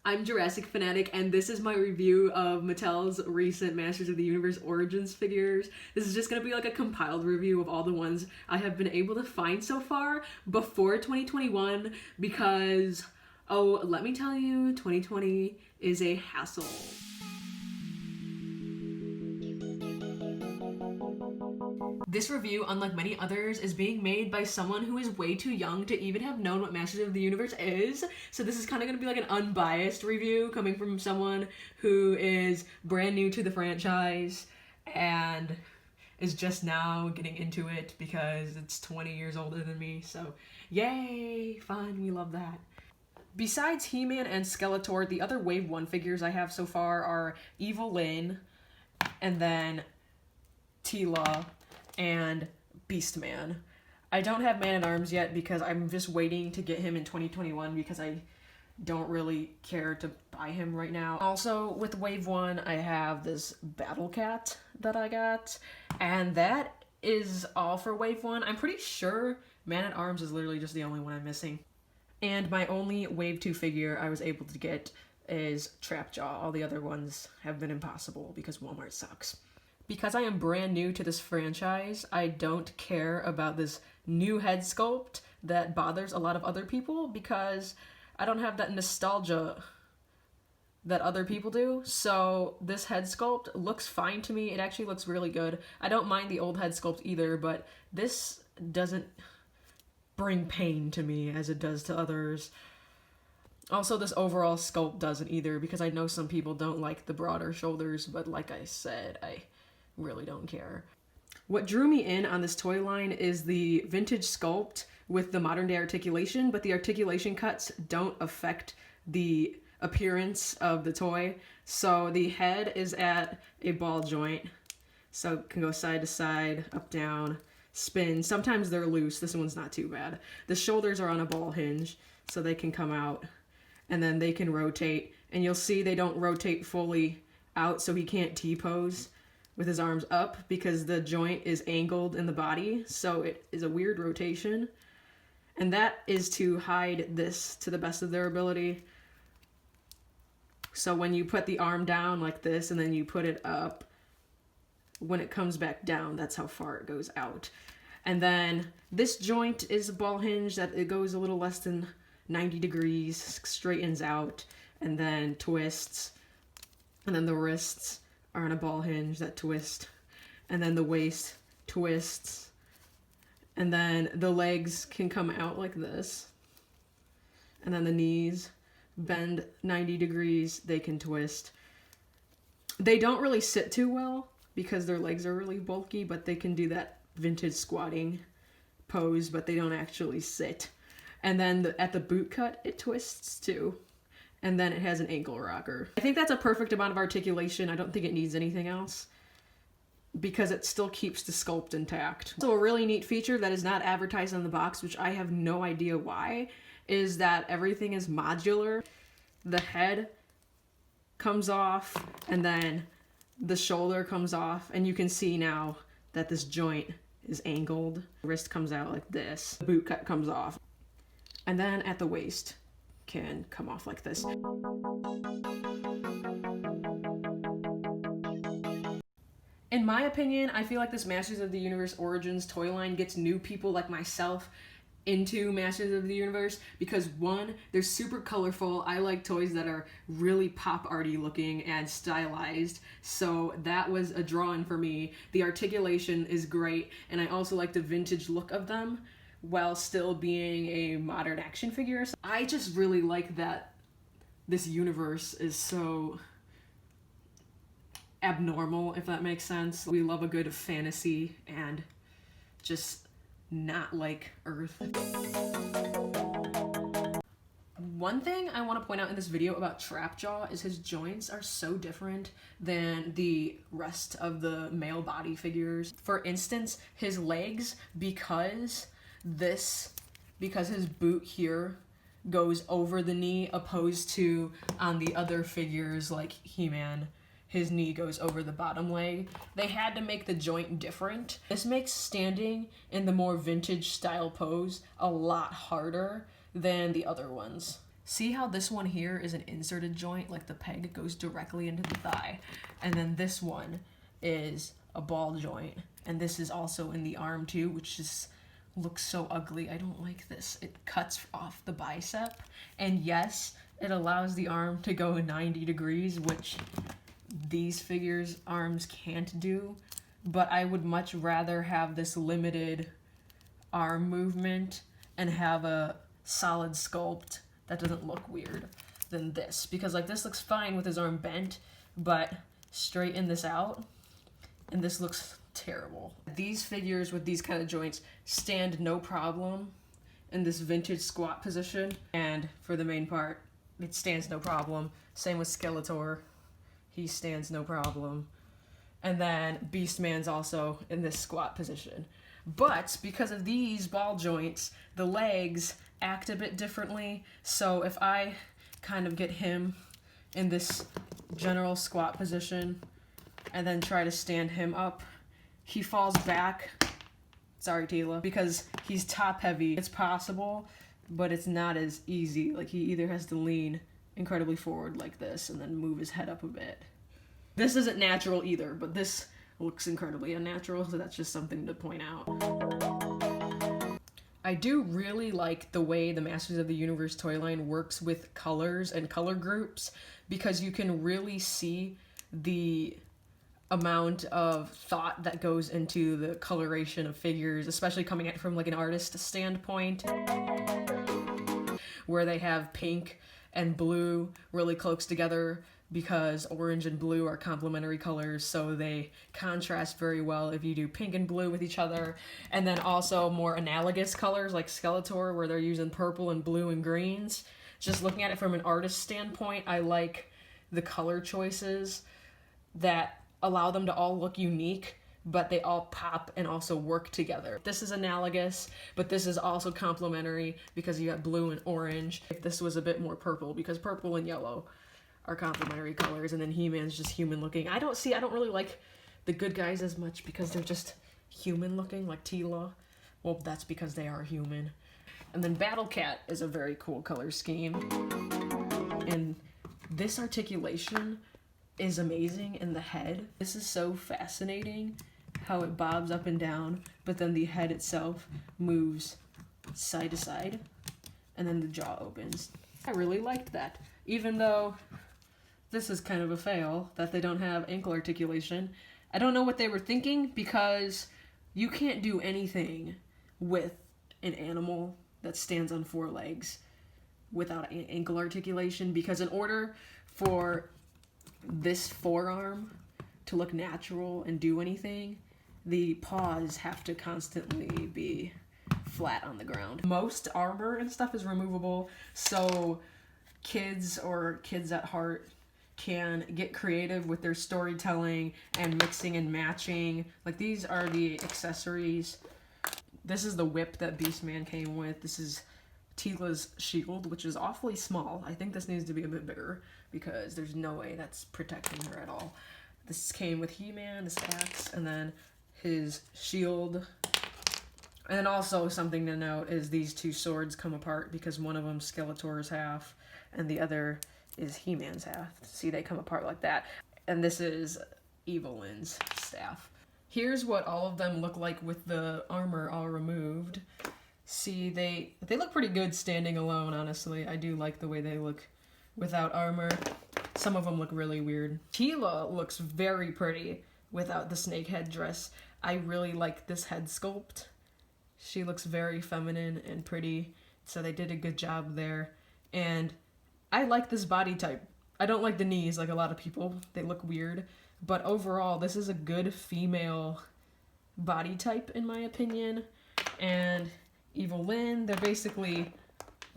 I'm Jurassic Fanatic, and this is my review of Mattel's recent Masters of the Universe Origins figures. This is just going to be like a compiled review of all the ones I have been able to find so far before 2021 because, oh, let me tell you, 2020 is a hassle. This review, unlike many others, is being made by someone who is way too young to even have known what Masters of the Universe is. So this is kind of going to be like an unbiased review coming from someone who is brand new to the franchise and is just now getting into it because it's 20 years older than me. So yay, fun, we love that. Besides He-Man and Skeletor, the other Wave 1 figures I have so far are Evil Lyn, and then Teela, and Beastman. I don't have Man-at-Arms yet because I'm just waiting to get him in 2021 because I don't really care to buy him right now. Also, with Wave 1, I have this Battle Cat that I got, and that is all for Wave 1. I'm pretty sure Man-at-Arms is literally just the only one I'm missing. And my only Wave 2 figure I was able to get is Trapjaw. All the other ones have been impossible because Walmart sucks. Because I am brand new to this franchise, I don't care about this new head sculpt that bothers a lot of other people because I don't have that nostalgia that other people do. So this head sculpt looks fine to me. It actually looks really good. I don't mind the old head sculpt either, but this doesn't bring pain to me as it does to others. Also, this overall sculpt doesn't either because I know some people don't like the broader shoulders, but like I said, I really don't care. What drew me in on this toy line is the vintage sculpt with the modern day articulation, but the articulation cuts don't affect the appearance of the toy. So the head is at a ball joint, so it can go side to side, up, down, spin. Sometimes they're loose. This one's not too bad. The shoulders are on a ball hinge, so they can come out, and then they can rotate. And you'll see they don't rotate fully out, so he can't T-pose with his arms up because the joint is angled in the body, so it is a weird rotation. And that is to hide this to the best of their ability. So when you put the arm down like this and then you put it up, when it comes back down, that's how far it goes out. And then this joint is a ball hinge that it goes a little less than 90 degrees, straightens out, and then twists. And then the wrists are on a ball hinge that twist, and then the waist twists, and then the legs can come out like this, and then the knees bend 90 degrees, they can twist. They don't really sit too well because their legs are really bulky, but they can do that vintage squatting pose, but they don't actually sit. And then at the boot cut, it twists too. And then it has an ankle rocker. I think that's a perfect amount of articulation. I don't think it needs anything else because it still keeps the sculpt intact. So a really neat feature that is not advertised on the box, which I have no idea why, is that everything is modular. The head comes off and then the shoulder comes off, and you can see now that this joint is angled. The wrist comes out like this. The boot cut comes off. And then at the waist, can come off like this. In my opinion, I feel like this Masters of the Universe Origins toy line gets new people like myself into Masters of the Universe because one, they're super colorful. I like toys that are really pop arty looking and stylized, so that was a draw-in for me. The articulation is great, and I also like the vintage look of them while still being a modern action figure. So I just really like that this universe is so abnormal, if that makes sense. We love a good fantasy and just not like Earth. One thing I want to point out in this video about Trapjaw is his joints are so different than the rest of the male body figures. For instance, his legs, because his boot here goes over the knee, opposed to on the other figures like He-Man, his knee goes over the bottom leg. They had to make the joint different. This makes standing in the more vintage style pose a lot harder than the other ones. See how this one here is an inserted joint, like the peg goes directly into the thigh, and then this one is a ball joint, and this is also in the arm too, which just looks so ugly. I don't like this. It cuts off the bicep, and yes, it allows the arm to go 90 degrees, which these figures' arms can't do, but I would much rather have this limited arm movement and have a solid sculpt that doesn't look weird than this, because like this looks fine with his arm bent, but straighten this out and this looks terrible. These figures with these kind of joints stand no problem in this vintage squat position, and for the main part it stands no problem. Same with Skeletor, he stands no problem. And then Beastman's also in this squat position. But because of these ball joints, the legs act a bit differently. So if I kind of get him in this general squat position and then try to stand him up, he falls back. Sorry, Tila. Because he's top heavy. It's possible, but it's not as easy. Like, he either has to lean incredibly forward like this and then move his head up a bit. This isn't natural either, but this looks incredibly unnatural, so that's just something to point out. I do really like the way the Masters of the Universe toy line works with colors and color groups, because you can really see the amount of thought that goes into the coloration of figures, especially coming at it from like an artist standpoint, where they have pink and blue really close together because orange and blue are complementary colors, so they contrast very well if you do pink and blue with each other. And then also more analogous colors like Skeletor, where they're using purple and blue and greens. Just looking at it from an artist standpoint, I like the color choices that allow them to all look unique, but they all pop and also work together. This is analogous, but this is also complementary because you got blue and orange. If this was a bit more purple, because purple and yellow are complementary colors, and then He-Man's just human looking. I don't really like the good guys as much because they're just human looking, like Tila. Well, that's because they are human. And then Battle Cat is a very cool color scheme. And this articulation is amazing in the head. This is so fascinating how it bobs up and down, but then the head itself moves side to side, and then the jaw opens. I really liked that, even though this is kind of a fail that they don't have ankle articulation. I don't know what they were thinking, because you can't do anything with an animal that stands on 4 legs without ankle articulation, because in order for this forearm to look natural and do anything, the paws have to constantly be flat on the ground. Most armor and stuff is removable, so kids or kids at heart can get creative with their storytelling and mixing and matching. Like, these are the accessories. This is the whip that Beastman came with. This is Tila's shield, which is awfully small. I think this needs to be a bit bigger because there's no way that's protecting her at all. This came with He-Man, this axe, and then his shield. And then also something to note is these 2 swords come apart because one of them Skeletor's half and the other is He-Man's half. See, they come apart like that. And this is Evelyn's staff. Here's what all of them look like with the armor all removed. See, they look pretty good standing alone, honestly. I do like the way they look without armor. Some of them look really weird. Tila looks very pretty without the snake head dress. I really like this head sculpt. She looks very feminine and pretty, so they did a good job there. And I like this body type. I don't like the knees like a lot of people. They look weird. But overall, this is a good female body type, in my opinion. And Evelyn, they're basically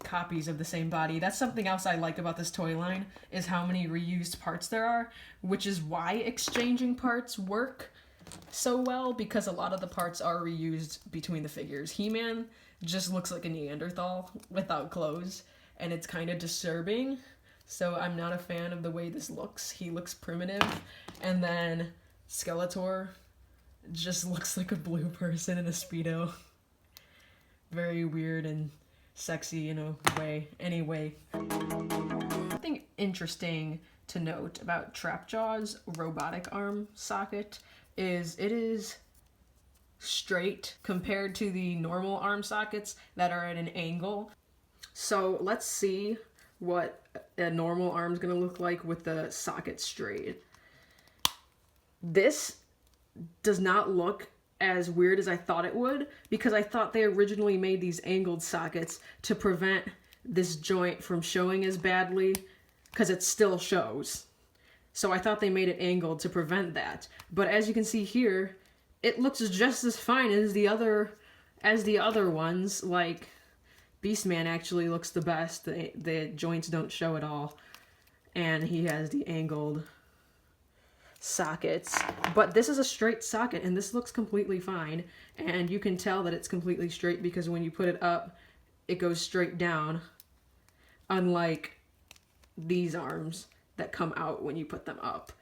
copies of the same body. That's something else I like about this toy line, is how many reused parts there are, which is why exchanging parts work so well, because a lot of the parts are reused between the figures. He-Man just looks like a Neanderthal without clothes, and it's kind of disturbing, so I'm not a fan of the way this looks. He looks primitive. And then Skeletor just looks like a blue person in a Speedo. Very weird and sexy in a way, anyway. Something interesting to note about Trapjaw's robotic arm socket is it is straight compared to the normal arm sockets that are at an angle. So let's see what a normal arm is going to look like with the socket straight. This does not look as weird as I thought it would, because I thought they originally made these angled sockets to prevent this joint from showing as badly, because it still shows. So I thought they made it angled to prevent that. But as you can see here, it looks just as fine as the other ones. Like, Beastman actually looks the best. The joints don't show at all. And he has the angled sockets. But this is a straight socket, and this looks completely fine. And you can tell that it's completely straight because when you put it up, it goes straight down. Unlike these arms that come out when you put them up.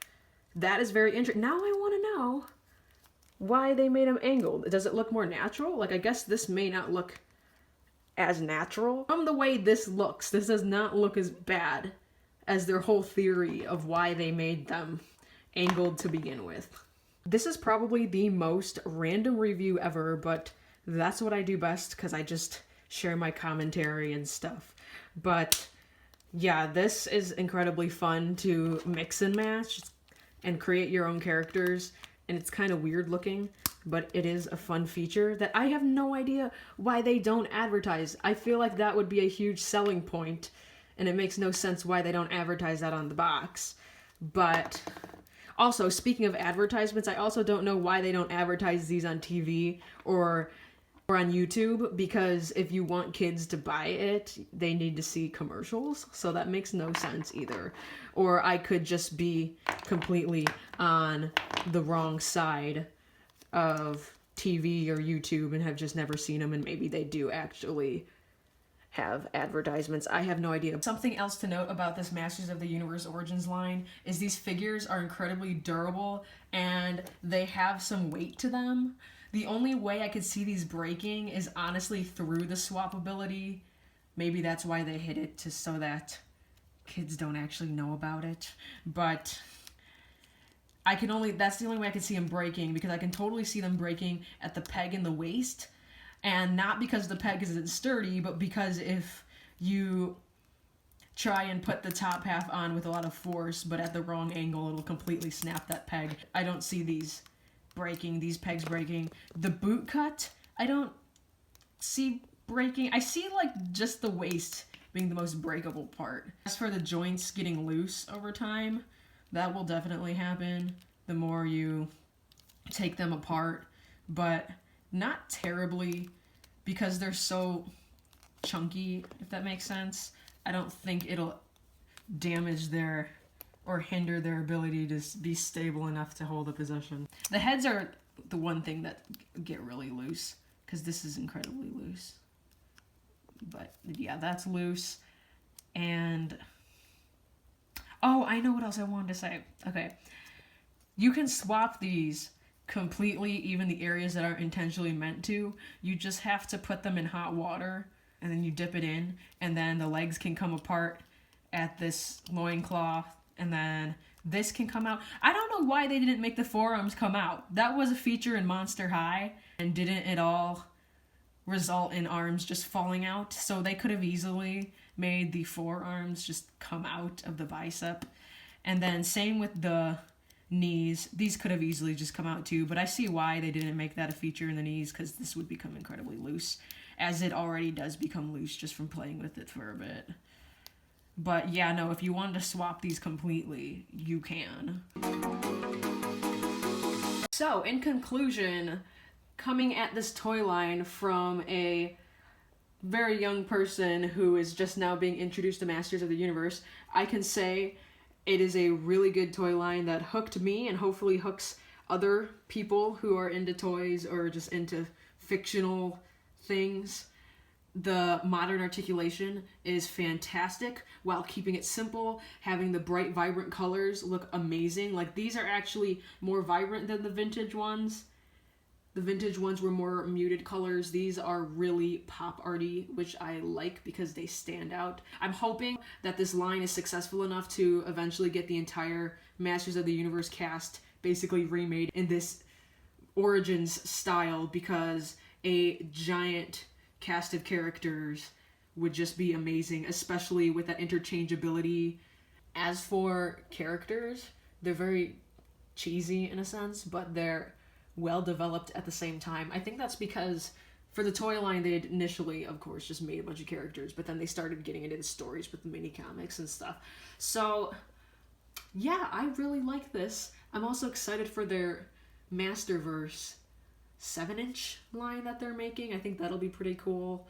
That is very interesting. Now I want to know why they made them angled. Does it look more natural? Like, I guess this may not look as natural. From the way this looks, this does not look as bad as their whole theory of why they made them angled to begin with. This is probably the most random review ever, but that's what I do best because I just share my commentary and stuff. But yeah, this is incredibly fun to mix and match and create your own characters, and it's kind of weird looking, but it is a fun feature that I have no idea why they don't advertise. I feel like that would be a huge selling point, and it makes no sense why they don't advertise that on the box. But also, speaking of advertisements, I also don't know why they don't advertise these on TV or on YouTube, because if you want kids to buy it, they need to see commercials, so that makes no sense either. Or I could just be completely on the wrong side of TV or YouTube and have just never seen them, and maybe they do actually have advertisements. I have no idea. Something else to note about this Masters of the Universe Origins line is these figures are incredibly durable and they have some weight to them. The only way I could see these breaking is honestly through the swappability. Maybe that's why they hid it, just so that kids don't actually know about it. But that's the only way I could see them breaking, because I can totally see them breaking at the peg in the waist. And not because the peg isn't sturdy, but because if you try and put the top half on with a lot of force, but at the wrong angle, it'll completely snap that peg. I don't see these pegs breaking. The boot cut, I don't see breaking. I see like just the waist being the most breakable part. As for the joints getting loose over time, that will definitely happen the more you take them apart, but not terribly, because they're so chunky, if that makes sense. I don't think it'll damage their or hinder their ability to be stable enough to hold a position. The heads are the one thing that get really loose, because this is incredibly loose. But yeah, that's loose. And oh, I know what else I wanted to say. Okay, you can swap these completely, even the areas that aren't intentionally meant to. You just have to put them in hot water, and then you dip it in, and then the legs can come apart at this loincloth, and then this can come out. I don't know why they didn't make the forearms come out. That was a feature in Monster High, and didn't at all result in arms just falling out. So they could have easily made the forearms just come out of the bicep. And then same with the knees. These could have easily just come out too, but I see why they didn't make that a feature in the knees, because this would become incredibly loose, as it already does become loose just from playing with it for a bit. But yeah, no, if you wanted to swap these completely, you can. So, in conclusion, coming at this toy line from a very young person who is just now being introduced to Masters of the Universe, I can say it is a really good toy line that hooked me and hopefully hooks other people who are into toys or just into fictional things. The modern articulation is fantastic while keeping it simple, having the bright, vibrant colors look amazing. Like, these are actually more vibrant than the vintage ones. The vintage ones were more muted colors. These are really pop arty, which I like because they stand out. I'm hoping that this line is successful enough to eventually get the entire Masters of the Universe cast basically remade in this Origins style, because a giant cast of characters would just be amazing, especially with that interchangeability. As for characters, they're very cheesy in a sense, but they're well developed at the same time. I think that's because for the toy line, they had initially, of course, just made a bunch of characters, but then they started getting into the stories with the mini comics and stuff. So yeah, I really like this. I'm also excited for their Masterverse 7-inch line that they're making. I think that'll be pretty cool.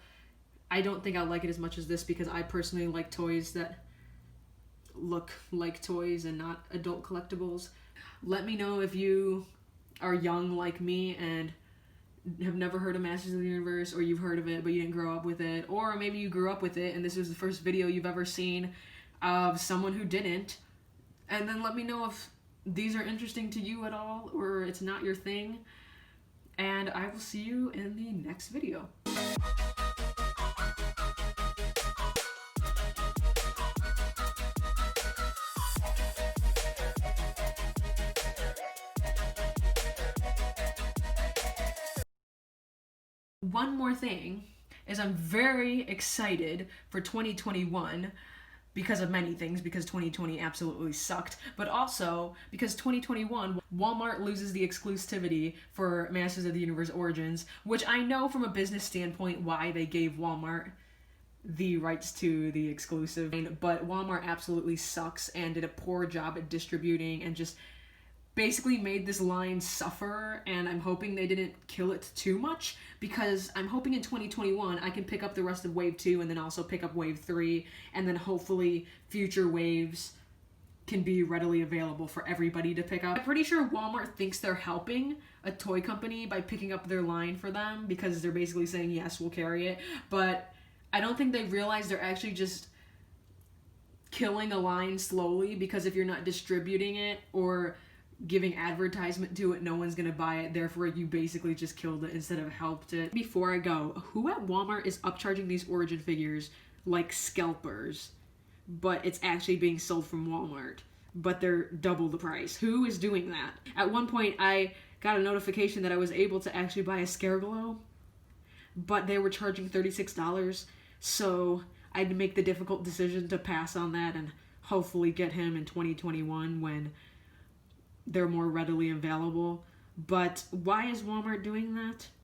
I don't think I'll like it as much as this because I personally like toys that look like toys and not adult collectibles. Let me know if you are young like me and have never heard of Masters of the Universe, or you've heard of it but you didn't grow up with it, or maybe you grew up with it and this was the first video you've ever seen of someone who didn't. And then let me know if these are interesting to you at all or it's not your thing. And I will see you in the next video. One more thing is I'm very excited for 2021 because of many things, because 2020 absolutely sucked, but also because 2021, Walmart loses the exclusivity for Masters of the Universe Origins, which I know from a business standpoint why they gave Walmart the rights to the exclusive, but Walmart absolutely sucks and did a poor job at distributing and just basically made this line suffer, and I'm hoping they didn't kill it too much, because I'm hoping in 2021 I can pick up the rest of Wave 2 and then also pick up Wave 3, and then hopefully future waves can be readily available for everybody to pick up. I'm pretty sure Walmart thinks they're helping a toy company by picking up their line for them, because they're basically saying, yes, we'll carry it, but I don't think they realize they're actually just killing a line slowly, because if you're not distributing it or giving advertisement to it, no one's gonna buy it. Therefore, you basically just killed it instead of helped it. Before I go, who at Walmart is upcharging these Origin figures like scalpers, but it's actually being sold from Walmart, but they're double the price? Who is doing that? At one point, I got a notification that I was able to actually buy a Scareglow, but they were charging $36, so I had to make the difficult decision to pass on that and hopefully get him in 2021 when they're more readily available. But why is Walmart doing that?